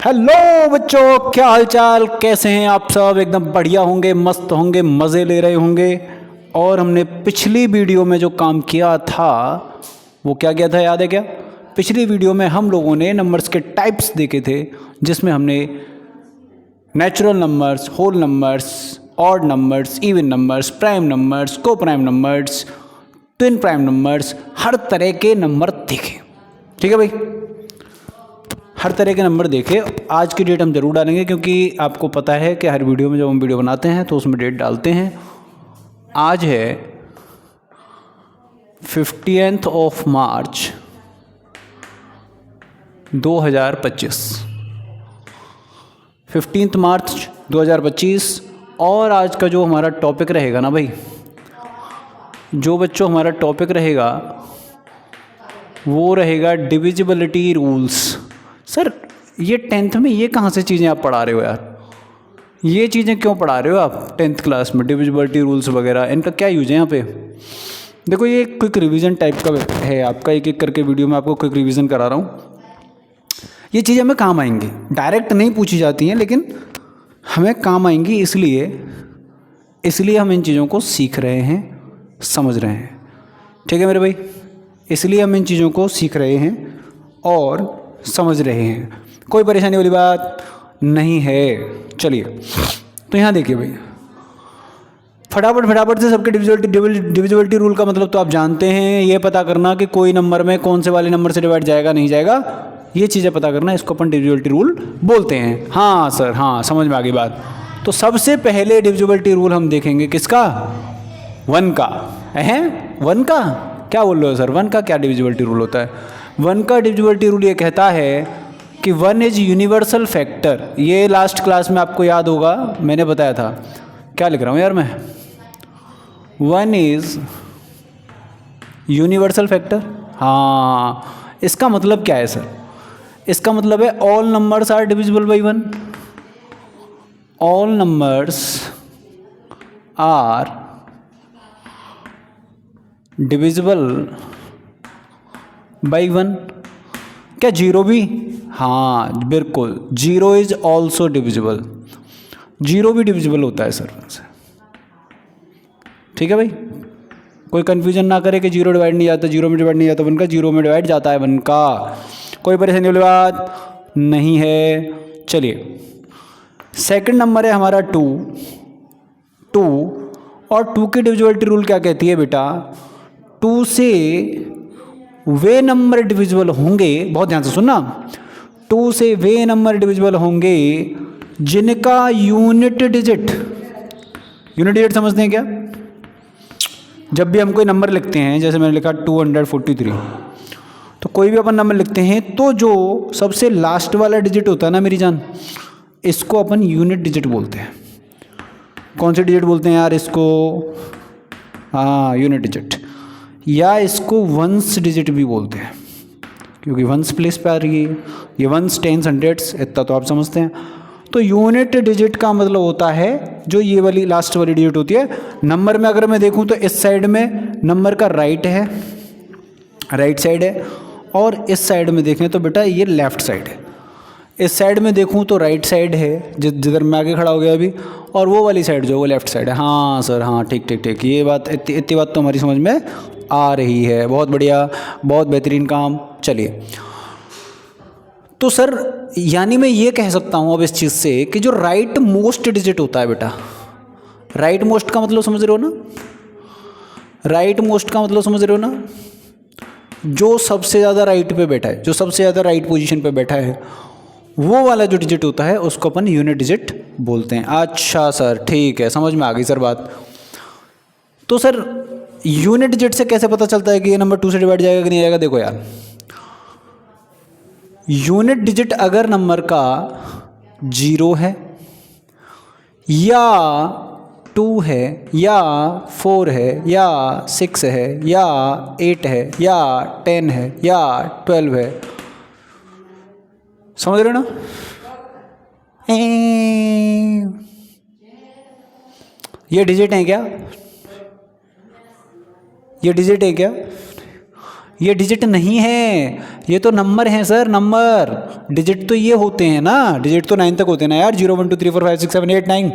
Hello बच्चों, क्या हाल चाल, कैसे हैं आप सब? एकदम बढ़िया होंगे, मस्त होंगे, मज़े ले रहे होंगे। और हमने पिछली वीडियो में जो काम किया था वो क्या किया था, याद है क्या? पिछली वीडियो में हम लोगों ने नंबर्स के टाइप्स देखे थे, जिसमें हमने natural numbers, whole numbers, odd numbers, even numbers, prime numbers, co prime numbers, twin prime numbers, हर तरह के नंबर देखे। ठीक है भाई, हर तरह के नंबर देखे। आज की डेट हम ज़रूर डालेंगे, क्योंकि आपको पता है कि हर वीडियो में जब हम वीडियो बनाते हैं तो उसमें डेट डालते हैं। आज है 15th of March 2025, 15 मार्च 2025। और आज का जो हमारा टॉपिक रहेगा ना भाई, जो बच्चों हमारा टॉपिक रहेगा वो रहेगा डिविजिबिलिटी रूल्स। सर ये 10th में ये कहाँ से चीज़ें आप पढ़ा रहे हो यार? ये चीज़ें क्यों पढ़ा रहे हो आप 10th क्लास में? डिविजिबिलिटी रूल्स वगैरह, इनका क्या यूज है यहाँ पे? देखो, ये क्विक रिवीजन टाइप का है आपका, एक एक करके वीडियो में आपको क्विक रिवीजन करा रहा हूँ। ये चीज़ें हमें काम आएंगी, डायरेक्ट नहीं पूछी जाती हैं लेकिन हमें काम आएंगी, इसलिए हम इन चीज़ों को सीख रहे हैं, समझ रहे हैं। ठीक है मेरे भाई, इसलिए हम इन चीज़ों को सीख रहे हैं और समझ रहे हैं। कोई परेशानी वाली बात नहीं है। चलिए, तो यहाँ देखिए भाई, फटाफट से सबके डिविजिबिलिटी रूल का मतलब तो आप जानते हैं। ये पता करना कि कोई नंबर में कौन से वाले नंबर से डिवाइड जाएगा नहीं जाएगा, ये चीज़ें पता करना, इसको अपन डिविजिबिलिटी रूल बोलते हैं। हाँ सर, हाँ समझ में आ गई बात। तो सबसे पहले डिविजिबिलिटी रूल हम देखेंगे किसका? 1 का। है 1 का? क्या बोल रहे हो सर, 1 का क्या डिविजिबिलिटी रूल होता है? 1 का डिविजिबिलिटी रूल ये कहता है कि 1 इज यूनिवर्सल फैक्टर। ये लास्ट क्लास में आपको याद होगा, मैंने बताया था। क्या लिख रहा हूँ यार मैं? 1 इज यूनिवर्सल फैक्टर। हाँ, इसका मतलब क्या है सर? इसका मतलब है all numbers are divisible by 1। All numbers are divisible by 1। क्या 0 भी? हाँ बिल्कुल, 0 इज ऑल्सो डिविजिबल। 0 भी डिविजिबल होता है सर। ठीक है भाई, कोई कंफ्यूजन ना करे कि 0 डिवाइड नहीं जाता, 0 में डिवाइड नहीं जाता 1 का, 0 में डिवाइड जाता है 1 का। कोई परेशानी वाली बात नहीं है। चलिए, सेकंड नंबर है हमारा 2। और 2 की डिविजिबिलिटी रूल क्या कहती है बेटा? 2 से वे नंबर डिविजिबल होंगे, बहुत ध्यान से सुनना, 2 से वे नंबर डिविजिबल होंगे जिनका यूनिट डिजिट समझते हैं क्या? जब भी हम कोई नंबर लिखते हैं, जैसे मैंने लिखा 243, तो कोई भी अपन नंबर लिखते हैं तो जो सबसे लास्ट वाला डिजिट होता है ना मेरी जान, इसको अपन यूनिट डिजिट बोलते हैं। कौन से डिजिट बोलते हैं यार इसको? हाँ, यूनिट डिजिट, या इसको वंस डिजिट भी बोलते हैं, क्योंकि वंस प्लेस पे आ रही है। ये वंस, टेंस, हंड्रेड्स, इतना तो आप समझते हैं। तो यूनिट डिजिट का मतलब होता है जो ये वाली लास्ट वाली डिजिट होती है। नंबर में अगर मैं देखूं तो इस साइड में नंबर का राइट साइड है, और इस साइड में देखें तो बेटा ये लेफ्ट साइड है। इस साइड में देखूं तो राइट साइड है, जिधर मैं आगे खड़ा हो गया अभी, और वो वाली साइड जो वो लेफ्ट साइड है। हाँ सर, हाँ ठीक, ये बात, इतनी बात तो हमारी समझ में आ रही है। बहुत बढ़िया, बहुत बेहतरीन काम। चलिए, तो सर यानी मैं ये कह सकता हूँ अब इस चीज़ से कि जो राइट मोस्ट डिजिट होता है बेटा, राइट मोस्ट का मतलब समझ रहे हो ना? राइट मोस्ट का मतलब समझ रहे हो ना? जो सबसे ज़्यादा राइट पे बैठा है, जो सबसे ज़्यादा राइट पोजीशन पे बैठा है, वो वाला जो डिजिट होता है उसको अपन यूनिट डिजिट बोलते हैं। अच्छा सर, ठीक है, समझ में आ गई सर बात। तो सर यूनिट डिजिट से कैसे पता चलता है कि ये नंबर 2 से डिवाइड जाएगा कि नहीं जाएगा? देखो यार, यूनिट डिजिट अगर नंबर का 0 है या 2 है या 4 है या 6 है या 8 है या 10 है या 12 है, समझ रहे हो ना? ये डिजिट है क्या? ये डिजिट है क्या? ये डिजिट नहीं है, ये तो नंबर हैं सर, नंबर। डिजिट तो ये होते हैं ना, डिजिट तो 9 तक होते हैं ना यार, 0 1 2 3 4 5 6 7 8 9।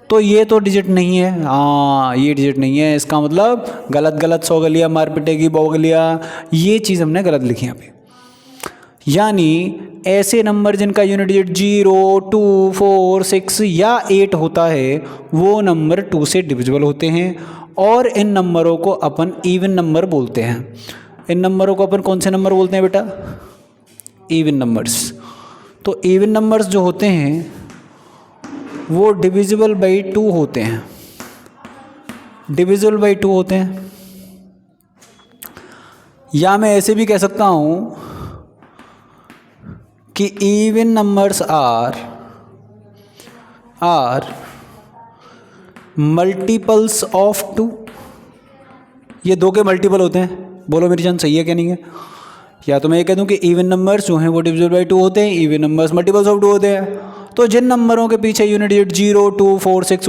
तो ये तो डिजिट नहीं है, हाँ ये डिजिट नहीं है। इसका मतलब गलत गलत 100 गलियाँ मार पिटेगी 100 गलियाँ, ये चीज़ हमने गलत लिखी यहाँ पे। यानी ऐसे नंबर जिनका यूनिट डिजिट 0 2 4 6 या 8 होता है वो नंबर 2 से डिविजिबल होते हैं, और इन नंबरों को अपन इवन नंबर बोलते हैं। इन नंबरों को अपन कौन से नंबर बोलते हैं बेटा? Even numbers. तो इवन नंबर्स जो होते हैं वो डिविजिबल बाई 2 होते हैं, डिविजिबल बाई 2 होते हैं। या मैं ऐसे भी कह सकता हूँ कि even numbers are multiples of 2। ये 2 के मल्टीपल होते हैं। बोलो मेरी जान, सही है क्या नहीं है? या तो मैं ये कह दूं कि इवन नंबर्स जो हैं वो डिविजिबल बाई 2 होते हैं, इवन नंबर्स मल्टीपल्स ऑफ 2 होते हैं। तो जिन नंबरों के पीछे यूनिट डिजिट 0 2 4 6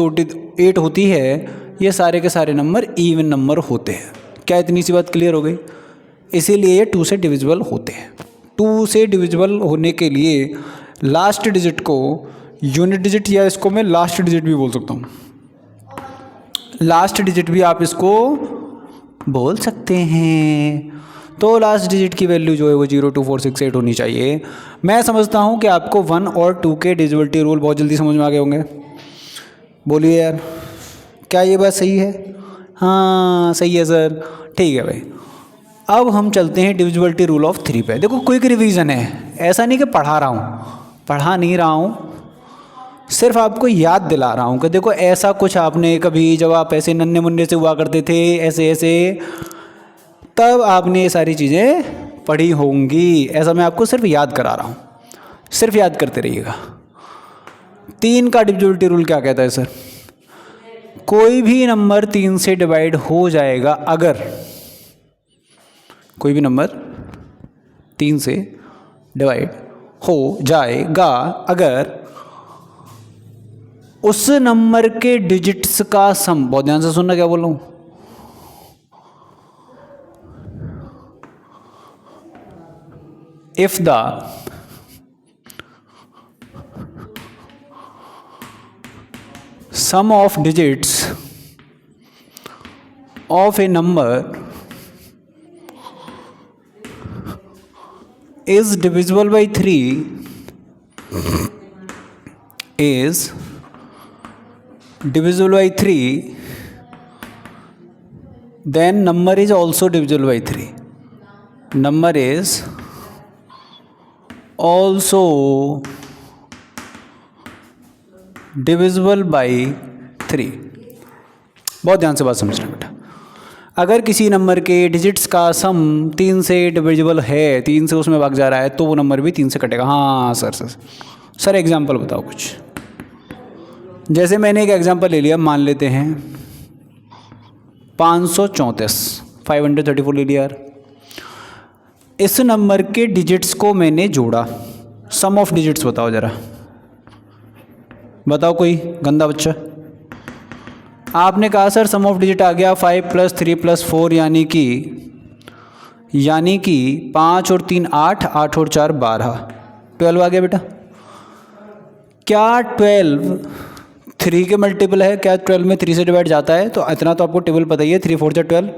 8 होती है, ये सारे के सारे नंबर इवन नंबर होते हैं। क्या इतनी सी बात क्लियर हो गई? इसीलिए ये 2 से डिविजिबल होते हैं। 2 से डिविजिबल होने के लिए लास्ट डिजिट को यूनिट डिजिट, या इसको मैं लास्ट डिजिट भी बोल सकता हूँ, लास्ट डिजिट भी आप इसको बोल सकते हैं। तो लास्ट डिजिट की वैल्यू जो है वो 0 2 4 6 8 होनी चाहिए। मैं समझता हूँ कि आपको 1 और 2 के डिविजिबिलिटी रूल बहुत जल्दी समझ में आ गए होंगे। बोलिए यार, क्या ये बात सही है? हाँ सही है सर, ठीक है भाई। अब हम चलते हैं डिविजिबिलिटी रूल ऑफ 3 पे। देखो क्विक रिवीजन है, ऐसा नहीं कि पढ़ा रहा हूँ, पढ़ा नहीं रहा हूँ, सिर्फ आपको याद दिला रहा हूँ कि देखो ऐसा कुछ आपने कभी, जब आप ऐसे नन्हे मुन्ने से हुआ करते थे ऐसे ऐसे, तब आपने ये सारी चीज़ें पढ़ी होंगी। ऐसा मैं आपको सिर्फ याद करा रहा हूँ, सिर्फ याद करते रहिएगा। 3 का डिविजिबिलिटी रूल क्या कहता है सर? कोई भी नंबर 3 से डिवाइड हो जाएगा अगर, कोई भी नंबर 3 से डिवाइड हो जाएगा अगर उस नंबर के डिजिट्स का सम, बहुत ध्यान से सुनना क्या बोल रहा हूँ, if the sum of digits of a number is divisible by 3, is divisible by 3, then number is also divisible by 3. Number is also divisible by 3। बहुत ध्यान से बात समझना बेटा। अगर किसी नंबर के डिजिट्स का सम 3 से डिविजिबल है, 3 से उसमें भाग जा रहा है, तो वो नंबर भी 3 से कटेगा। हाँ सर एग्जांपल बताओ कुछ। जैसे मैंने एक एग्जांपल ले लिया, मान लेते हैं 534, 534 ले लिया यार। इस नंबर के डिजिट्स को मैंने जोड़ा, सम ऑफ डिजिट्स बताओ ज़रा, बताओ कोई गंदा बच्चा। आपने कहा सर सम ऑफ डिजिट आ गया 5 + 3 + 4 यानी कि 5 और 3 8, 8 और 4 12, 12 आ गया बेटा। क्या 12 3 के मल्टीपल है? क्या 12 में 3 से डिवाइड जाता है? तो इतना तो आपको टेबल पता ही है, 3 4 12।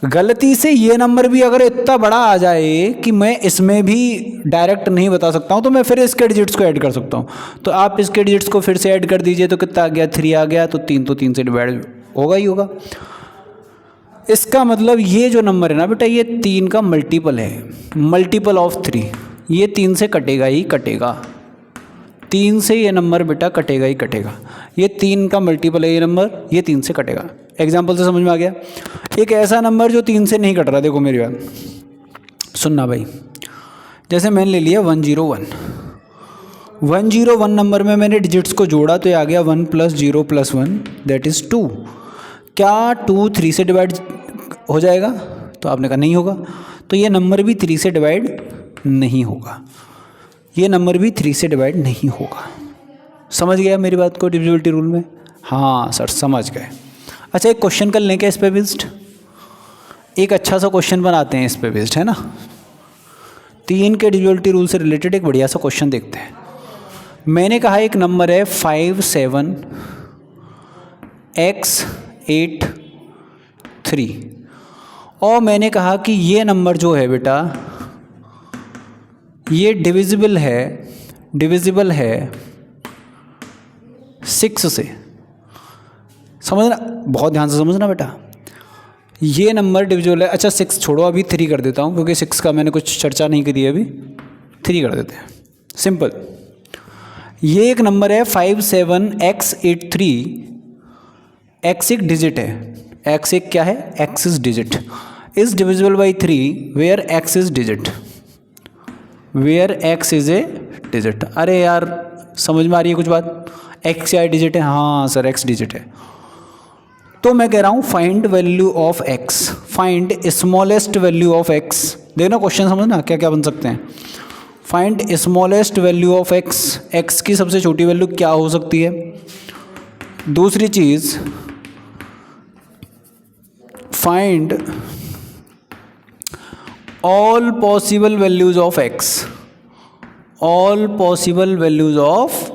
गलती से ये नंबर भी अगर इतना बड़ा आ जाए कि मैं इसमें भी डायरेक्ट नहीं बता सकता हूँ, तो मैं फिर इसके डिजिट्स को ऐड कर सकता हूँ। तो आप इसके डिजिट्स को फिर से ऐड कर दीजिए, तो कितना आ गया? 3 आ गया। तो 3 से डिवाइड होगा ही होगा। इसका मतलब ये जो नंबर है ना बेटा, ये 3 का मल्टीपल है, मल्टीपल ऑफ 3। ये 3 से कटेगा ही कटेगा, 3 से ये नंबर बेटा कटेगा ही कटेगा। ये 3 का मल्टीपल है ये नंबर, ये 3 से कटेगा। एग्जाम्पल से समझ में आ गया? एक ऐसा नंबर जो 3 से नहीं कट रहा, देखो मेरी बात सुनना भाई। जैसे मैंने ले लिया 101, 101 नंबर में मैंने डिजिट्स को जोड़ा तो ये आ गया 1 + 0 + 1 दैट इज़ 2। क्या 2 3 से डिवाइड हो जाएगा? तो आपने कहा नहीं होगा। तो ये नंबर भी 3 से डिवाइड नहीं होगा, ये नंबर भी 3 से डिवाइड नहीं होगा। समझ गया मेरी बात को डिविजिबिलिटी रूल में? हाँ सर समझ गए। अच्छा एक क्वेश्चन कर लें क्या इस पे बेस्ड? एक अच्छा सा क्वेश्चन बनाते हैं इस पे बेस्ड, है ना। 3 के डिविजिबिलिटी रूल से रिलेटेड एक बढ़िया सा क्वेश्चन देखते हैं। मैंने कहा एक नंबर है 57x83 और मैंने कहा कि ये नंबर जो है बेटा ये डिविजिबल है 6 से। समझना, बहुत ध्यान से समझना बेटा, ये नंबर डिविजिबल है। अच्छा 6 छोड़ो, अभी 3 कर देता हूँ क्योंकि 6 का मैंने कुछ चर्चा नहीं करी अभी, 3 कर देते हैं, सिंपल। ये एक नंबर है 57x83, x एक डिजिट है, x एक क्या है, x is digit, is divisible by 3 where x is digit, where x is a digit. अरे यार समझ में आ रही है कुछ बात, x क्या डिजिट है, हाँ सर x डिजिट है। तो मैं कह रहा हूँ find value of x, find smallest value of x। देखना क्वेश्चन समझना क्या क्या बन सकते हैं। Find smallest value of x, x की सबसे छोटी वैल्यू क्या हो सकती है। दूसरी चीज find all possible values of x, all possible values of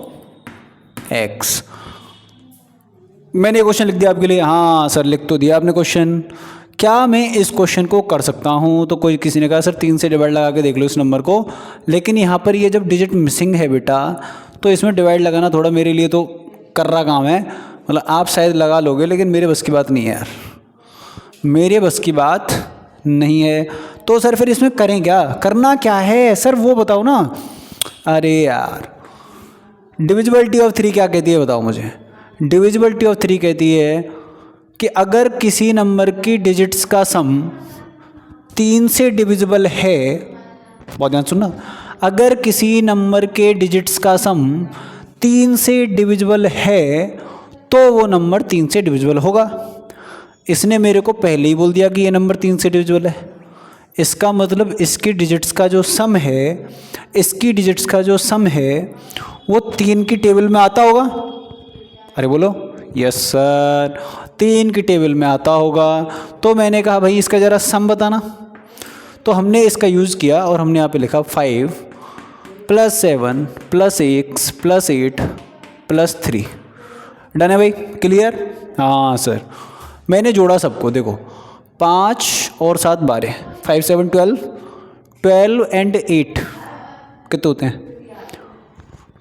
x। मैंने क्वेश्चन लिख दिया आपके लिए, हाँ सर लिख तो दिया आपने क्वेश्चन। क्या मैं इस क्वेश्चन को कर सकता हूँ, तो कोई किसी ने कहा सर 3 से डिवाइड लगा के देख लो इस नंबर को, लेकिन यहाँ पर ये जब डिजिट मिसिंग है बेटा तो इसमें डिवाइड लगाना थोड़ा मेरे लिए तो कर रहा काम है, मतलब आप शायद लगा लोगे लेकिन मेरे बस की बात नहीं है यार, मेरे बस की बात नहीं है। तो सर फिर इसमें करें क्या, करना क्या है सर वो बताओ ना। अरे यार डिविजिबिलिटी ऑफ 3 क्या कहती है बताओ मुझे। डिविजिबिलिटी ऑफ 3 कहती है कि अगर किसी नंबर की डिजिट्स का सम 3 से डिविजिबल है, बहुत ध्यान सुनना, अगर किसी नंबर के डिजिट्स का सम 3 से डिविजिबल है तो वो नंबर 3 से डिविजिबल होगा। इसने मेरे को पहले ही बोल दिया कि ये नंबर 3 से डिविजिबल है, इसका मतलब इसकी डिजिट्स का जो सम है, इसकी डिजिट्स का जो सम है वो 3 की टेबल में आता होगा। अरे बोलो यस सर, 3 की टेबल में आता होगा। तो मैंने कहा भाई इसका ज़रा सम बताना, तो हमने इसका यूज़ किया और हमने यहाँ पे लिखा 5 + 7 + 6 + 8 + 3। डन है भाई, क्लियर। हाँ सर मैंने जोड़ा सबको, देखो 5 और 7 12, 5 7 12, 12 एंड 8 कितने होते हैं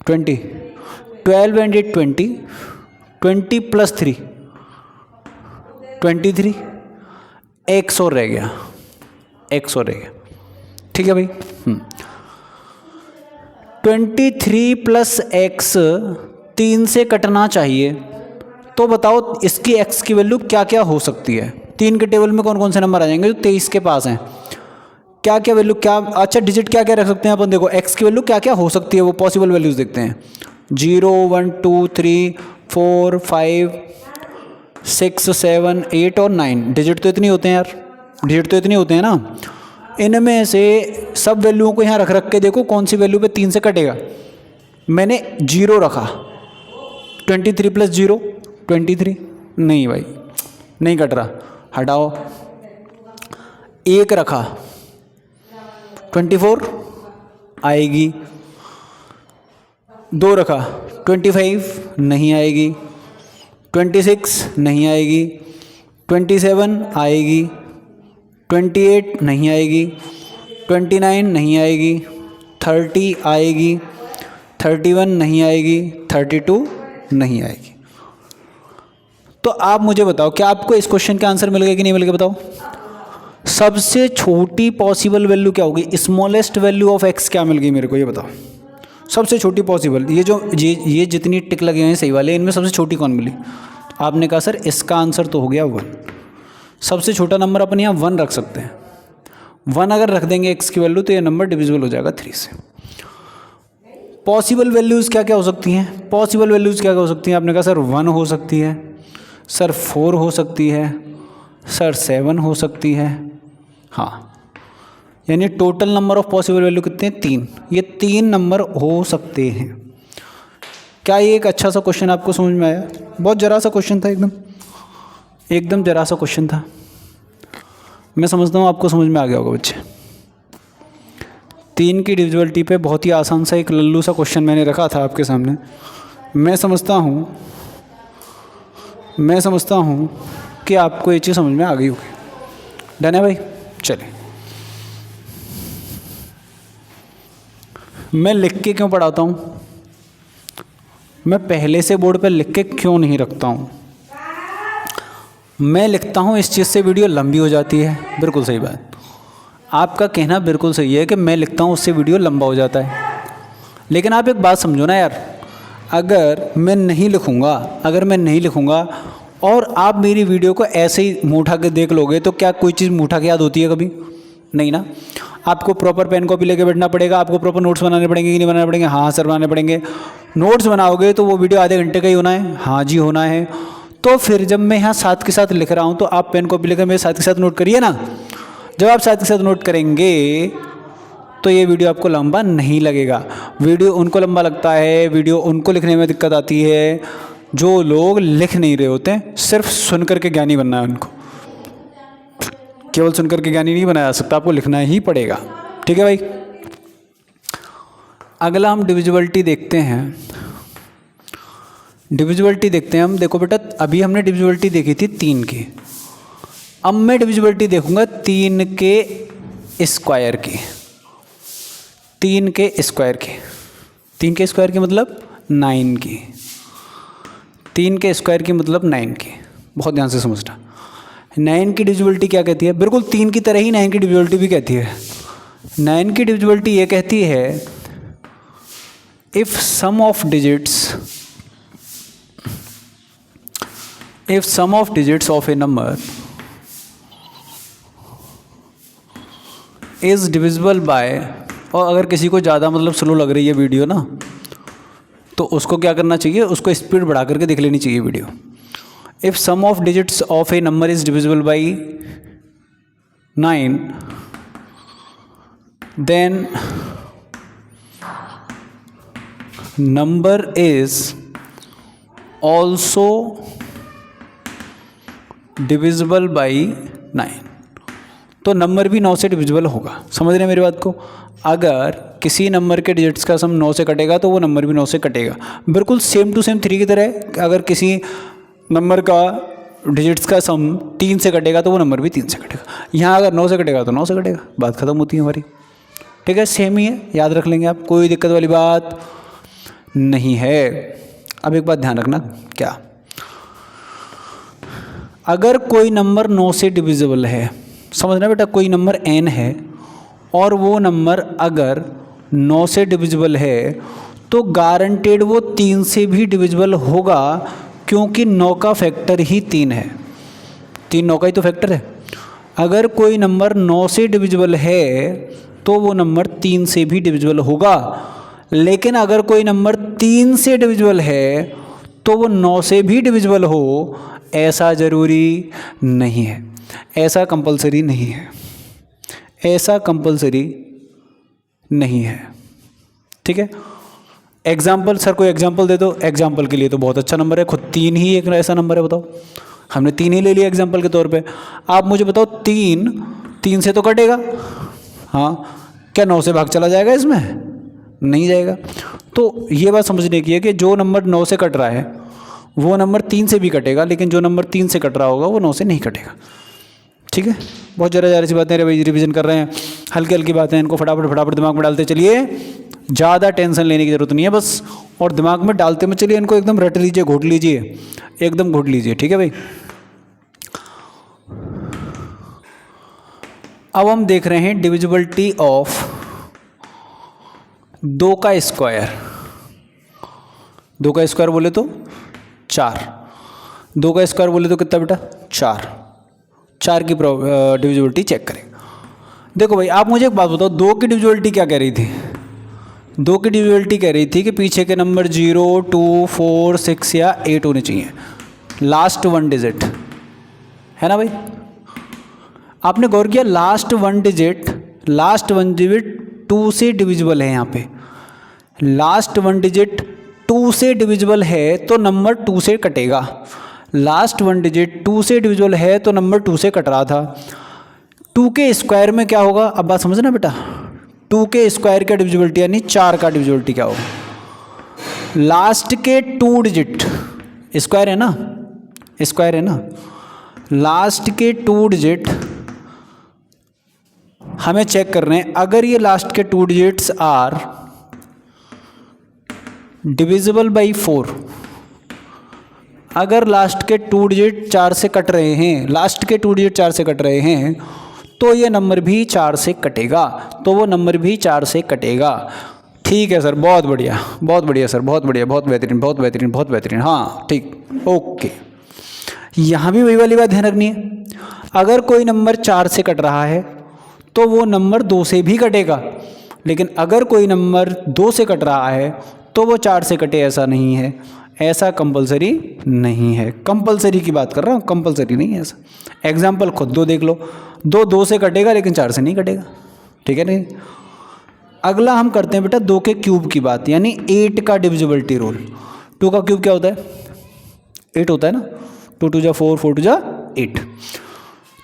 20, 12 एंड 8 20, 20 + 3 23, x और रह गया, x और रह गया, ठीक है भाई। 23 + x 3 से कटना चाहिए, तो बताओ इसकी x की वैल्यू क्या क्या हो सकती है। 3 के टेबल में कौन कौन से नंबर आ जाएंगे जो 23 के पास हैं, क्या क्या वैल्यू, क्या अच्छा डिजिट क्या क्या रख सकते हैं अपन। देखो x की वैल्यू क्या क्या हो सकती है, वो पॉसिबल वैल्यूज देखते हैं। 0 1 2 3 4 5 6 7 8 और 9 डिजिट तो इतनी होते हैं यार, डिजिट तो इतनी होते हैं ना। इनमें से सब वैल्यूओं को यहाँ रख रख के देखो कौन सी वैल्यू पे 3 से कटेगा। मैंने 0 रखा, 23 + 0 23, नहीं भाई नहीं कट रहा, हटाओ। 1 रखा 24 आएगी, 2 रखा 25 नहीं आएगी, 26 नहीं आएगी, 27 आएगी, 28 नहीं आएगी, 29 नहीं आएगी, 30 आएगी, 31 नहीं आएगी, 32 नहीं आएगी। तो आप मुझे बताओ क्या आपको इस क्वेश्चन का आंसर मिल गया कि नहीं मिल गया बताओ। सबसे छोटी पॉसिबल वैल्यू क्या होगी, स्मॉलेस्ट वैल्यू ऑफ x क्या मिल गई मेरे को ये बताओ। सबसे छोटी पॉसिबल, ये जो ये जितनी टिक लगे हुए हैं सही वाले, इनमें सबसे छोटी कौन मिली। आपने कहा सर इसका आंसर तो हो गया 1। सबसे छोटा नंबर अपन यहाँ 1 रख सकते हैं। 1 अगर रख देंगे x की वैल्यू तो ये नंबर डिविजिबल हो जाएगा 3 से। पॉसिबल वैल्यूज़ क्या क्या हो सकती हैं, पॉसिबल वैल्यूज़ क्या क्या हो सकती हैं। आपने कहा सर 1 हो सकती है, सर 4 हो सकती है, सर 7 हो सकती है। हाँ यानी total number of possible value कितने हैं 3, ये 3 नंबर हो सकते हैं। क्या ये एक अच्छा सा क्वेश्चन आपको समझ में आया। बहुत जरा सा क्वेश्चन था, एकदम जरा सा क्वेश्चन था। मैं समझता हूँ आपको समझ में आ गया होगा बच्चे। 3 की डिविजिबिलिटी पे बहुत ही आसान सा एक लल्लू सा क्वेश्चन मैंने रखा था आपके सामने। मैं समझता हूँ कि आपको ये चीज़ समझ में आ गई होगी। डन है भाई? चलिए, मैं लिख के क्यों पढ़ाता हूँ, मैं पहले से बोर्ड पर लिख के क्यों नहीं रखता हूँ? मैं लिखता हूँ इस चीज़ से वीडियो लंबी हो जाती है। बिल्कुल सही बात, आपका कहना बिल्कुल सही है कि मैं लिखता हूँ उससे वीडियो लंबा हो जाता है। लेकिन आप एक बात समझो ना यार, अगर मैं नहीं लिखूँगा और आप मेरी वीडियो को ऐसे ही मुँह उठा के देख लोगे तो क्या कोई चीज़ मुँह उठा के याद होती है कभी? नहीं ना। आपको प्रॉपर पेन कॉपी लेके बैठना पड़ेगा, आपको प्रॉपर नोट्स बनाने पड़ेंगे कि नहीं बनाने पड़ेंगे? हाँ सर बनाने पड़ेंगे। नोट्स बनाओगे तो वो वीडियो आधे घंटे का ही होना है? हाँ जी होना है। तो फिर जब मैं यहाँ साथ के साथ लिख रहा हूँ तो आप पेन कॉपी लेकर मेरे साथ के साथ नोट करिए ना। जब आप साथ के साथ नोट करेंगे तो ये वीडियो आपको लंबा नहीं लगेगा। वीडियो उनको लंबा लगता है, वीडियो उनको लिखने में दिक्कत आती है जो लोग लिख नहीं रहे होते हैं, सिर्फ सुन करके ज्ञानी बनना है उनको। केवल सुनकर के ज्ञानी नहीं बनाया जा सकता, आपको लिखना ही पड़ेगा। ठीक है भाई? अगला हम डिविजिबिलिटी देखते हैं। हम। देखो बेटा, अभी हमने डिविजिबिलिटी देखी थी 3 की। अब मैं डिविजिबिलिटी देखूंगा 3 के स्क्वायर की। 3 के स्क्वायर की मतलब 9 की। 3 के स्क्वायर की मतलब 9 की। बहुत ध्यान से समझना। 9 की डिविजिबिलिटी क्या कहती है? बिल्कुल 3 की तरह ही 9 की डिविजिबिलिटी भी कहती है। 9 की डिविजिबिलिटी ये कहती है, if sum of digits of a number is divisible by, और अगर किसी को ज़्यादा मतलब स्लो लग रही है वीडियो ना, तो उसको क्या करना चाहिए, उसको स्पीड बढ़ा करके देख लेनी चाहिए video. If sum of digits of a number is divisible by 9, then number is also divisible by 9। तो नंबर भी 9 से डिविजिबल होगा। समझ रहे हैं मेरी बात को? अगर किसी नंबर के डिजिट्स का सम 9 से कटेगा तो वो नंबर भी 9 से कटेगा। बिल्कुल सेम टू सेम 3 की तरह। अगर किसी नंबर का डिजिट्स का सम 3 से कटेगा तो वो नंबर भी 3 से कटेगा। यहाँ अगर 9 से कटेगा तो 9 से कटेगा, बात खत्म होती है हमारी। ठीक है, सेम ही है, याद रख लेंगे आप, कोई दिक्कत वाली बात नहीं है। अब एक बात ध्यान रखना, क्या अगर कोई नंबर 9 से डिविजिबल है, समझना बेटा, कोई नंबर n है और वो नंबर अगर 9 से डिविजिबल है तो गारंटेड वो 3 से भी डिविजिबल होगा, क्योंकि 9 का फैक्टर ही 3 है। 3 9 का ही तो फैक्टर है। अगर कोई नंबर 9 से डिविजिबल है तो वो नंबर 3 से भी डिविजिबल होगा। लेकिन अगर कोई नंबर 3 से डिविजिबल है तो वो 9 से भी डिविजिबल हो, ऐसा ज़रूरी नहीं है, ऐसा कंपलसरी नहीं है, ऐसा कंपलसरी नहीं है। ठीक है? एग्जाम्पल, सर कोई एग्जाम्पल दे दो। एग्जाम्पल के लिए तो बहुत अच्छा नंबर है, खुद 3 ही एक ऐसा नंबर है, बताओ। हमने 3 ही ले लिया एग्जाम्पल के तौर पे। आप मुझे बताओ, 3 से तो कटेगा, हाँ, क्या 9 से भाग चला जाएगा इसमें? नहीं जाएगा। तो ये बात समझने की है कि जो नंबर 9 से कट रहा है वो नंबर 3 से भी कटेगा, लेकिन जो नंबर 3 से कट रहा होगा वो 9 से नहीं कटेगा। ठीक है? बहुत ज़रा सी बातें रिवीजन कर रहे हैं, हल्की हल्की बातें, इनको फटाफट दिमाग में डालते चलिए। ज़्यादा टेंशन लेने की ज़रूरत नहीं है बस, और दिमाग में डालते में चलिए, इनको एकदम रट लीजिए, घोट लीजिए, एकदम घोट लीजिए। ठीक है भाई? अब हम देख रहे हैं डिविजिबिलिटी ऑफ 2 का स्क्वायर। 2 का स्क्वायर बोले तो 4। 2 का स्क्वायर बोले तो कितना बेटा? 4। 4 की डिविजिबिलिटी चेक करें। देखो भाई, आप मुझे एक बात बताओ, 2 की डिविजिबिलिटी क्या कह रही थी? 2 की डिविजिबिलिटी कह रही थी कि पीछे के नंबर 0, 2, 4, 6 या 8 होने चाहिए, लास्ट 1 डिजिट, है ना भाई? आपने गौर किया, लास्ट वन डिजिट 2 से डिविजिबल है। यहाँ पे लास्ट 1 डिजिट 2 से डिविजिबल है तो नंबर 2 से कटेगा। लास्ट 1 डिजिट 2 से डिविजिबल है तो नंबर 2 से कट रहा था। 2 के स्क्वायर में क्या होगा, अब बात समझना बेटा, 2 के स्क्वायर का डिविजिबिलिटी यानी 4 का डिविजिबिलिटी क्या होगा, लास्ट के 2 डिजिट, स्क्वायर है ना, स्क्वायर है ना, लास्ट के 2 डिजिट हमें चेक कर रहे हैं। अगर ये लास्ट के 2 डिजिट्स आर डिविजिबल बाई 4, अगर लास्ट के 2 डिजिट 4 से कट रहे हैं, लास्ट के 2 डिजिट 4 से कट रहे हैं, तो ये नंबर भी 4 से कटेगा, तो वो नंबर भी 4 से कटेगा। ठीक है सर, बहुत बढ़िया, बहुत बढ़िया सर, बहुत बढ़िया, बहुत बेहतरीन, बहुत बेहतरीन, बहुत बेहतरीन, हाँ ठीक, ओके। यहाँ भी वही वाली बात ध्यान रखनी है, अगर कोई नंबर 4 से कट रहा है तो वो नंबर 2 से भी कटेगा, लेकिन अगर कोई नंबर 2 से कट रहा है तो वो 4 से कटे, ऐसा नहीं है, ऐसा कंपलसरी नहीं है। कंपलसरी की बात कर रहा हूँ, कंपलसरी नहीं है ऐसा। एग्जाम्पल खुद 2 देख लो, 2 से कटेगा लेकिन 4 से नहीं कटेगा, ठीक है नहीं। अगला हम करते हैं बेटा 2 के क्यूब की बात, यानी 8 का डिविजिबिलिटी रूल। 2 का क्यूब क्या होता है, 8 होता है ना, 2 2 जा 4, 4 2 जा 8।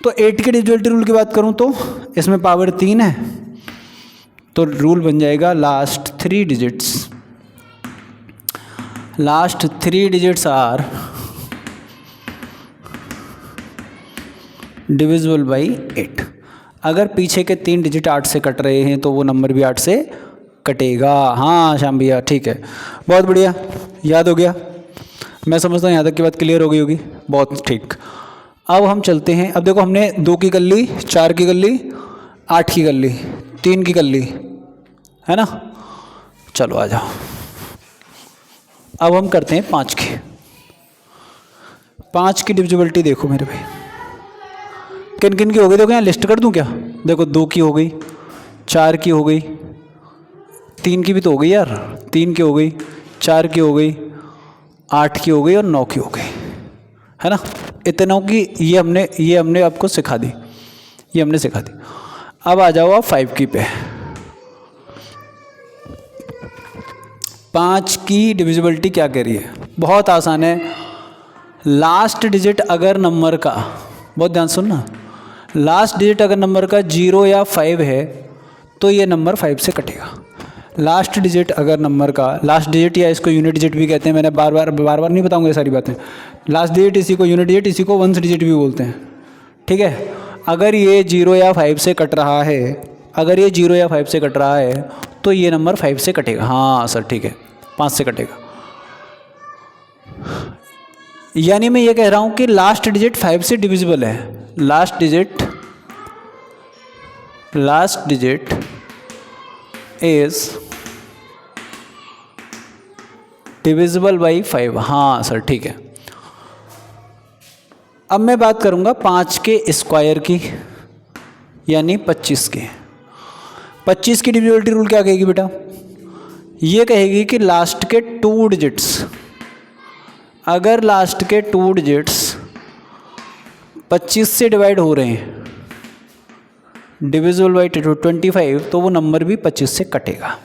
तो 8 के डिविजिबिलिटी रूल की बात करूँ तो इसमें पावर 3 है, तो रूल बन जाएगा last 3 digits, last 3 digits are divisible by 8। अगर पीछे के 3 डिजिट 8 से कट रहे हैं तो वो नंबर भी 8 से कटेगा। हाँ श्याम भैया ठीक है, बहुत बढ़िया, याद हो गया। मैं समझता हूँ यहाँ तक की बात क्लियर हो गई होगी, बहुत ठीक। अब हम चलते हैं, अब देखो हमने 2 की कर ली, 4 की कर ली, 8 की कर ली, 3 की कर ली, है ना। चलो आ जाओ, अब हम करते हैं 5 की। 5 की डिविजिबिलिटी देखो मेरे भाई, किन किन की हो गई देखो, यहाँ लिस्ट कर दूं क्या, देखो 2 की हो गई, 4 की हो गई, 3 की भी तो हो गई यार, 3 की हो गई, 4 की हो गई, 8 की हो गई और 9 की हो गई, है ना। इतनों की ये हमने आपको सिखा दी, ये हमने सिखा दी। अब आ जाओ आप 5 की पे। 5 की डिविजिबिलिटी क्या कह रही है, बहुत आसान है। लास्ट डिजिट अगर नंबर का, बहुत ध्यान सुनना, लास्ट डिजिट अगर नंबर का 0 या 5 है तो ये नंबर 5 से कटेगा। लास्ट डिजिट अगर नंबर का, लास्ट डिजिट या इसको यूनिट डिजिट भी कहते हैं, मैंने बार बार नहीं बताऊंगा ये सारी बातें। लास्ट डिजिट इसी को यूनिट डिजिट, इसी को वंस डिजिट भी बोलते हैं, ठीक है। अगर ये 0 या 5 से कट रहा है, अगर ये 0 या 5 से कट रहा है तो ये नंबर 5 से कटेगा। हाँ सर ठीक है, 5 से कटेगा। यानी मैं ये कह रहा हूँ कि लास्ट डिजिट 5 से डिविजिबल है, last digit is divisible by 5। हाँ सर ठीक है। अब मैं बात करूंगा 5 के स्क्वायर की, यानी 25 के। 25 की डिविजिबिलिटी रूल क्या कहेगी बेटा, ये कहेगी कि लास्ट के 2 डिजिट्स, अगर लास्ट के 2 डिजिट्स 25 से डिवाइड हो रहे हैं, डिविजिबल बाई 25, तो वो नंबर भी 25 से कटेगा।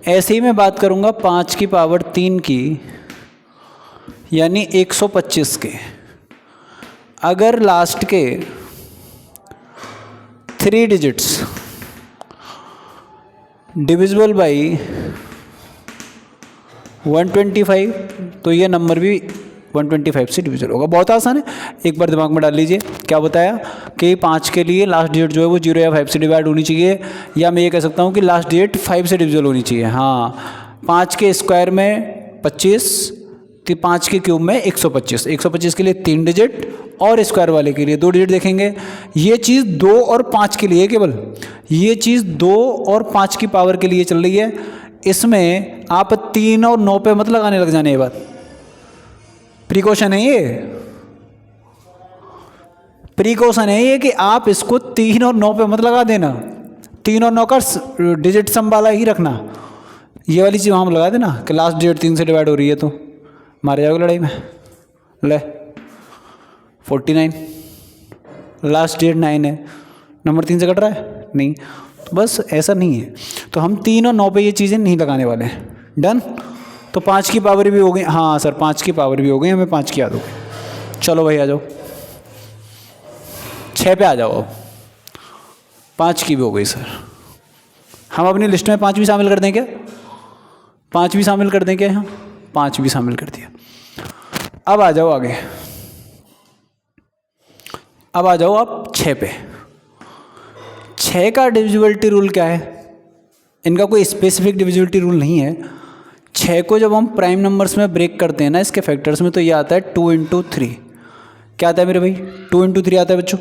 ऐसे ही मैं बात करूंगा 5 की पावर 3 की, यानी 125 के। अगर लास्ट के 3 डिजिट्स डिविजिबल बाई 125, तो ये नंबर भी 125 से डिविजिबल होगा। बहुत आसान है, एक बार दिमाग में डाल लीजिए। क्या बताया कि 5 के लिए लास्ट डिजिट जो है वो 0 या 5 से डिवाइड होनी चाहिए, या मैं ये कह सकता हूँ कि लास्ट डिजिट 5 से डिविजिबल होनी चाहिए। हाँ, 5 के स्क्वायर में 25, 5 के क्यूब में 125, 125 के लिए 3 डिजिट और स्क्वायर वाले के लिए 2 डिजिट देखेंगे। ये चीज़ 2 और 5 के लिए, केवल ये चीज़ 2 और 5 की पावर के लिए चल रही है। इसमें आप 3 और 9 पे मत लगाने लग जाने, ये बात प्रिकॉशन है, ये प्रिकॉशन है ये कि आप इसको 3 और 9 पे मत लगा देना। 3 और 9 का डिजिट सम वाला ही रखना। ये वाली चीज़ वहाँ लगा देना कि लास्ट डिजिट 3 से डिवाइड हो रही है तो मारे जाओगे लड़ाई में। ले 49, लास्ट डिजिट 9 है, नंबर 3 से कट रहा है नहीं, तो बस ऐसा नहीं है। तो हम 3 और 9 पे ये चीज़ें नहीं लगाने वाले हैं। डन। तो 5 की पावर भी हो गई। हाँ सर 5 की पावर भी हो गई, हमें 5 की याद हो गई। चलो भाई आ जाओ 6 पे आ जाओ। अब 5 की भी हो गई सर। हम अपनी लिस्ट में 5 भी शामिल कर दें क्या? 5 भी शामिल कर दें क्या? यहाँ 5 भी शामिल कर दिया। अब आ जाओ आगे, अब आ जाओ आप 6 पे। 6 का डिविजिबिलिटी रूल क्या है? इनका कोई स्पेसिफिक डिविजिबिलिटी रूल नहीं है। 6 को जब हम प्राइम नंबर्स में ब्रेक करते हैं ना इसके फैक्टर्स में, तो ये आता है 2 × 3। क्या आता है मेरे भाई? 2 × 3 आता है बच्चों।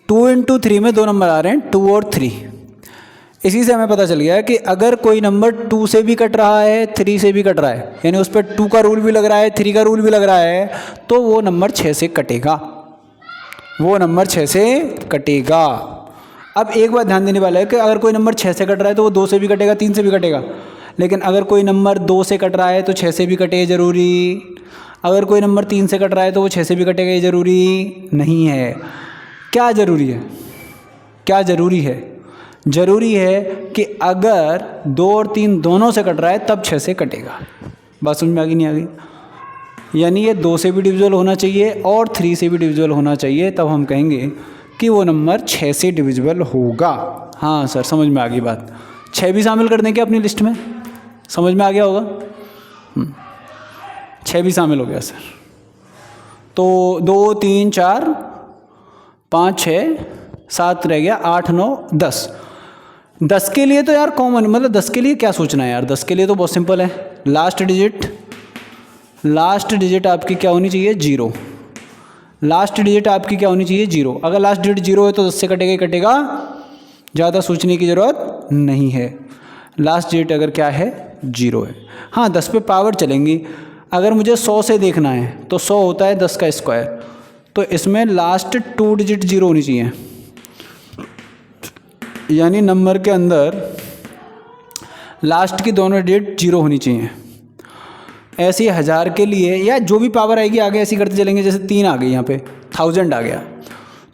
2 × 3 में 2 नंबर आ रहे हैं, 2 और 3। इसी से हमें पता चल गया कि अगर कोई नंबर 2 से भी कट रहा है, 3 से भी कट रहा है, यानी उस पर 2 का रूल भी लग रहा है, 3 का रूल भी लग रहा है, तो वो नंबर 6 से कटेगा, वो नंबर 6 से कटेगा। अब एक बात ध्यान देने वाला है कि अगर कोई नंबर 6 से कट रहा है तो वो 2 से भी कटेगा, 3 से भी कटेगा। लेकिन अगर कोई नंबर 2 से कट रहा है तो 6 से भी कटे ज़रूरी। अगर कोई नंबर 3 से कट रहा है तो वो 6 से भी कटेगा, ये ज़रूरी नहीं है। क्या ज़रूरी है? क्या ज़रूरी है? ज़रूरी है कि अगर 2 और 3 दोनों से कट रहा है तब 6 से कटेगा। बात समझ में आ गई नहीं आ गई? यानी ये 2 से भी डिविजिबल होना चाहिए और 3 से भी डिविजिबल होना चाहिए, तब हम कहेंगे कि वो नंबर 6 से डिविजिबल होगा। हाँ सर, समझ में आ गई बात। 6 भी शामिल कर दें क्या अपनी लिस्ट में? समझ में आ गया होगा। 6 भी शामिल हो गया सर। तो 2, 3, 4, 5, 6, 7 रह गया, 8, 9, 10। 10 के लिए तो यार कॉमन, मतलब 10 के लिए क्या सोचना है यार? 10 के लिए तो बहुत सिंपल है। लास्ट डिजिट आपकी क्या होनी चाहिए? 0। लास्ट डिजिट आपकी क्या होनी चाहिए? 0। अगर लास्ट डिजिट 0 है तो 10 से कटेगा ही कटेगा, ज़्यादा सोचने की ज़रूरत नहीं है। लास्ट डिजिट अगर क्या है? 0 है। हाँ, 10 पे पावर चलेंगी। अगर मुझे 100 से देखना है तो 100 होता है 10 का स्क्वायर, तो इसमें लास्ट 2 डिजिट 0 होनी चाहिए, यानी नंबर के अंदर लास्ट की दोनों डिजिट 0 होनी चाहिए। ऐसे ही 1000 के लिए या जो भी पावर आएगी आगे ऐसी करते चलेंगे। जैसे 3 आ गई, यहाँ पे 1000 आ गया,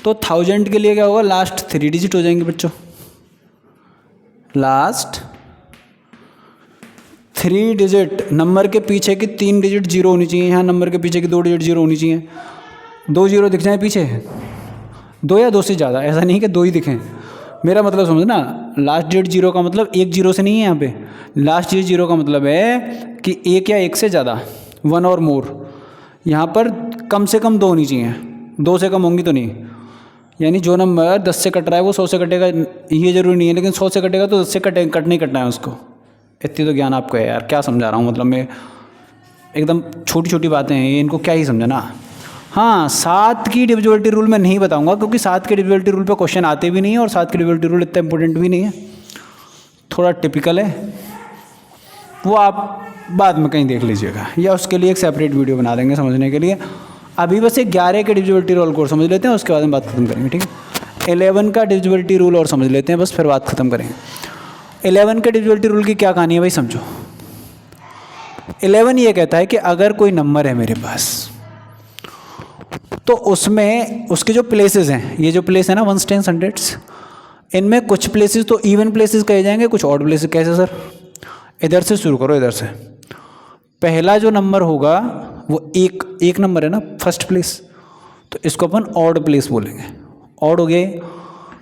तो 1000 के लिए क्या होगा? लास्ट 3 डिजिट हो जाएंगे बच्चों। लास्ट 3 डिजिट, नंबर के पीछे की 3 डिजिट 0 होनी चाहिए। यहाँ नंबर के पीछे की 2 डिजिट 0 होनी चाहिए। 2 0 दिख जाए पीछे, 2 या 2 से ज़्यादा, ऐसा नहीं कि 2 ही दिखें। मेरा मतलब समझना, लास्ट डिजिट 0 का मतलब 1 0 से नहीं है। यहाँ पे लास्ट डिजिट 0 का मतलब है कि 1 या 1 से ज़्यादा, 1 और मोर। यहाँ पर कम से कम 2 होनी चाहिए, 2 से कम होंगी तो नहीं। यानी जो नंबर 10 से कट रहा है वो 100 से कटेगा, ये ज़रूरी नहीं है, लेकिन 100 से कटेगा तो 10 से कटना ही कटना है उसको। इतनी तो ज्ञान आपको है यार, क्या समझा रहा हूँ, मतलब मैं एकदम छोटी छोटी बातें हैं ये, इनको क्या ही समझना। हाँ, 7 की डिविजिबिलिटी रूल मैं नहीं बताऊंगा, क्योंकि 7 के डिविजिबिलिटी रूल पे क्वेश्चन आते भी नहीं है और 7 के डिविजिबिलिटी रूल इतना इंपॉर्टेंट भी नहीं है, थोड़ा टिपिकल है। वो आप बाद में कहीं देख लीजिएगा, या उसके लिए एक सेपरेट वीडियो बना देंगे समझने के लिए। अभी बस एक 11 के डिविजिबिलिटी रूल को समझ लेते हैं, उसके बाद हम बात खत्म करेंगे, ठीक है। 11 का डिविजिबिलिटी रूल और समझ लेते हैं बस, फिर बात खत्म करेंगे। 11 के डिविजिबिलिटी रूल की क्या कहानी है भाई, समझो। 11 ये कहता है कि अगर कोई नंबर है मेरे पास, तो उसमें उसके जो प्लेसेस हैं, ये जो प्लेस है ना 1s 10s 100s, इनमें कुछ प्लेसेस तो इवन प्लेसेस कहे जाएंगे, कुछ ऑड प्लेसेस। कैसे सर? इधर से शुरू करो, इधर से। पहला जो नंबर होगा वो एक नंबर है ना, फर्स्ट प्लेस, तो इसको अपन ऑड प्लेस बोलेंगे। ऑड हो गया,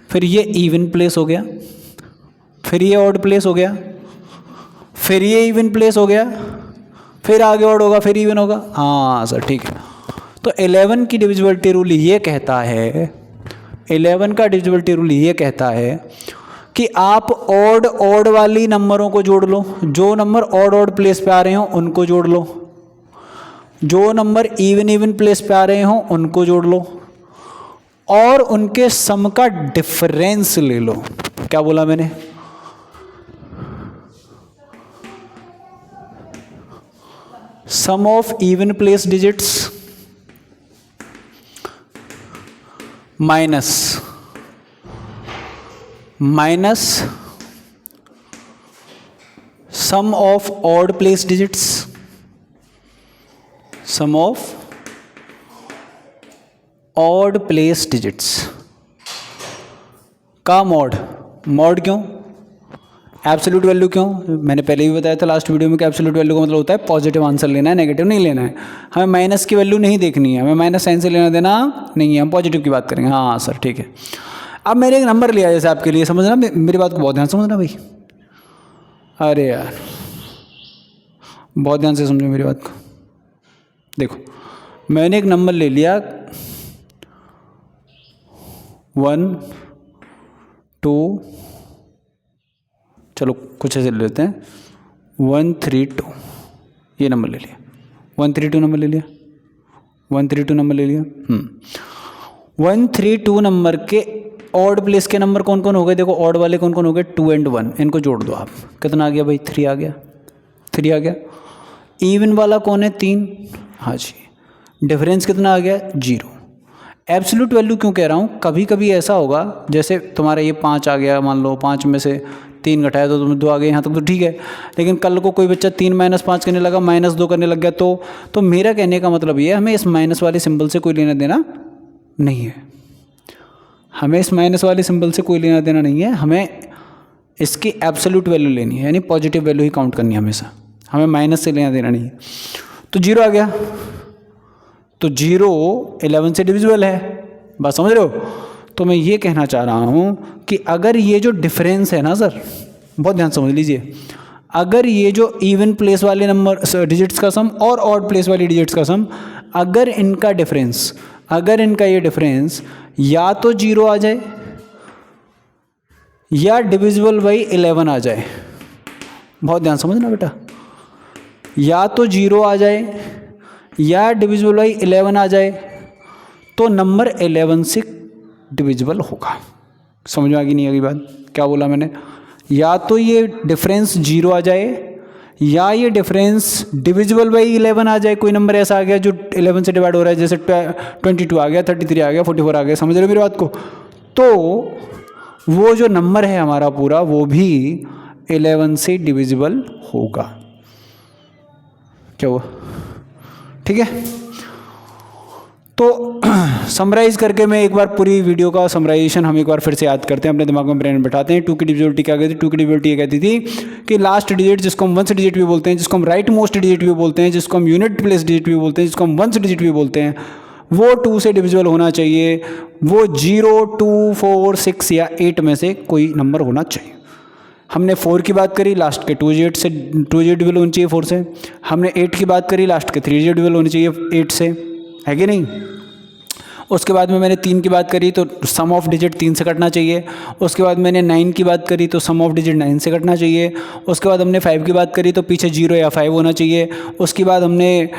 फिर ये इवन प्लेस हो गया, फिर ये ऑड प्लेस हो गया, फिर ये इवन प्लेस हो गया, फिर आगे ऑड होगा, फिर इवन होगा। हाँ सर, ठीक है। तो 11 की डिविजिबिलिटी रूल ये कहता है, 11 का डिविजिबिलिटी रूल ये कहता है कि आप ऑड वाली नंबरों को जोड़ लो, जो नंबर ऑड प्लेस पे आ रहे हो उनको जोड़ लो, जो नंबर इवन प्लेस पे आ रहे हो उनको जोड़ लो, और उनके सम का डिफरेंस ले लो। क्या बोला मैंने? Sum of even place digits minus sum of odd place digits, sum of odd place digits का मॉड। मॉड क्यों? एब्सोल्यूट वैल्यू क्यों? मैंने पहले भी बताया था लास्ट वीडियो में कि एब्सोल्यूट वैल्यू का मतलब होता है पॉजिटिव आंसर लेना है, नेगेटिव नहीं लेना है। हमें माइनस की वैल्यू नहीं देखनी है, हमें माइनस साइन से लेना देना नहीं है, हम पॉजिटिव की बात करेंगे। हाँ सर, ठीक है। अब मैंने एक नंबर लिया जैसे आपके लिए, समझना मेरी बात को बहुत ध्यान से समझना भाई। अरे यार बहुत ध्यान से समझो मेरी बात को। देखो मैंने एक नंबर ले लिया 1 2, चलो कुछ ऐसे ले लेते हैं 132, ये नंबर ले लिया, 132 नंबर ले लिया, 132 नंबर ले लिया। 132 नंबर के ऑड प्लेस के नंबर कौन कौन हो गए? देखो ऑड वाले कौन कौन हो गए? 2 और 1, इनको जोड़ दो आप। कितना आ गया भाई? 3 आ गया, 3 आ गया। इवन वाला कौन है? 3, हाँ जी। डिफरेंस कितना आ गया? 0। एब्सोल्यूट वैल्यू क्यों कह रहा हूँ? कभी कभी ऐसा होगा जैसे तुम्हारा ये 5 आ गया, मान लो 5 में से 3 घटाया तो तुम्हें 2 आ गए, यहाँ तक तो ठीक है। लेकिन कल को कोई बच्चा 3 - 5 करने लगा, -2 करने लग गया, तो मेरा कहने का मतलब ये है हमें इस माइनस वाले सिंबल से कोई लेना देना नहीं है। हमें इस माइनस वाले सिंबल से कोई लेना देना नहीं है, हमें इसकी एब्सोल्यूट वैल्यू लेनी है, यानी पॉजिटिव वैल्यू ही काउंट करनी है हमेशा, हमें माइनस से लेना देना नहीं है। तो 0 आ गया, तो 0 11 से डिविजिबल है, बात समझ रहे हो? तो मैं ये कहना चाह रहा हूँ कि अगर ये जो डिफरेंस है ना सर, बहुत ध्यान समझ लीजिए, अगर ये जो इवन प्लेस वाले नंबर डिजिट्स का सम और ऑड प्लेस वाली डिजिट्स का सम, अगर इनका डिफरेंस, अगर इनका ये डिफरेंस या तो 0 आ जाए या डिविजिबल बाई 11 आ जाए, बहुत ध्यान समझना बेटा, या तो 0 आ जाए या डिविजिबल बाई 11 आ जाए, तो नंबर 11 से डिविजिबल होगा। समझ में आ गई नहीं आ गई बात? क्या बोला मैंने? या तो ये डिफरेंस 0 आ जाए या ये डिफरेंस डिविजिबल बाई 11 आ जाए। कोई नंबर ऐसा आ गया जो 11 से डिवाइड हो रहा है, जैसे 22 आ गया, 33 आ गया, 44 आ गया, समझ रहे हो मेरी बात को? तो वो जो नंबर है हमारा पूरा, वो भी 11 से डिविजिबल होगा। क्या हुआ? ठीक है। तो समराइज़ करके मैं एक बार पूरी वीडियो का समराइजेशन हम एक बार फिर से याद करते हैं, अपने दिमाग में ब्रेन में बैठाते हैं। 2 की डिविजिबिलिटी क्या कहती थी? 2 की डिविजिबिलिटी ये कहती थी कि लास्ट डिजिट जिसको हम वंस डिजिट भी बोलते हैं, जिसको हम राइट मोस्ट डिजिट भी बोलते हैं, जिसको हम यूनिट प्लेस डिजिट भी बोलते हैं, जिसको हम वंस डिजिट भी बोलते हैं, वो 2 से डिविजिबल होना चाहिए। वो 0, 2, 4, 6 या 8 में से कोई नंबर होना चाहिए। हमने 4 की बात करी, लास्ट के 2 डिजिट से 2 डिजिट डिविजिबल होनी चाहिए 4 से। हमने 8 की बात करी, लास्ट के 3 डिजिट डिविजिबल होनी चाहिए 8 से, है कि नहीं? उसके बाद में मैंने 3 की बात करी तो सम ऑफ डिजिट 3 से कटना चाहिए। उसके बाद मैंने 9 की बात करी तो सम ऑफ डिजिट 9 से कटना चाहिए। उसके बाद हमने 5 की बात करी तो पीछे 0 या 5 होना चाहिए। उसके बाद हमने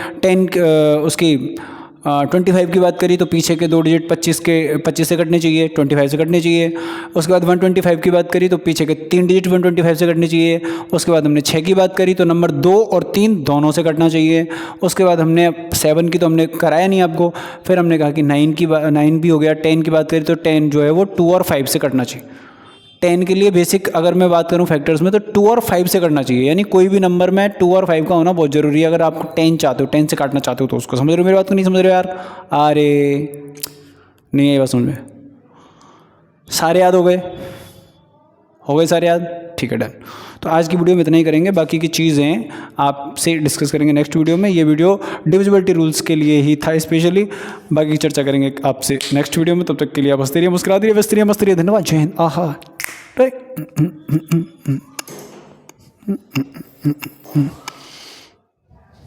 25 की बात करी तो पीछे के 2 डिजिट 25 से कटने चाहिए, 25 से कटने चाहिए। उसके बाद 125 की बात करी तो पीछे के 3 डिजिट 125 से कटने चाहिए। उसके बाद हमने 6 की बात करी तो नंबर 2 और 3 दोनों से कटना चाहिए। उसके बाद हमने 7 की तो हमने कराया नहीं आपको। फिर हमने कहा कि 9 भी हो गया। 10 की बात करी तो 10 जो है वो 2 और 5 से कटना चाहिए। 10 के लिए बेसिक अगर मैं बात करूं फैक्टर्स में तो 2 और 5 से करना चाहिए, यानी कोई भी नंबर में 2 और 5 का होना बहुत ज़रूरी है। अगर आप 10 चाहते हो, 10 से काटना चाहते हो तो उसको समझ रहे हो मेरी बात को? नहीं समझ रहे हो यार? अरे नहीं है बस समझ में। सारे याद हो गए? हो गए सारे याद? ठीक है, डन। तो आज की वीडियो में इतना ही करेंगे, बाकी की चीज़ें आपसे डिस्कस करेंगे नेक्स्ट वीडियो में। ये वीडियो डिविजिबिलिटी रूल्स के लिए ही था स्पेशली, बाकी चर्चा करेंगे आपसे नेक्स्ट वीडियो में। तब तक के लिए आप हंसते रहिए, मुस्कुराते रहिए, व्यस्त रहिए, मस्त रहिए। धन्यवाद, जय हिंद। आहा right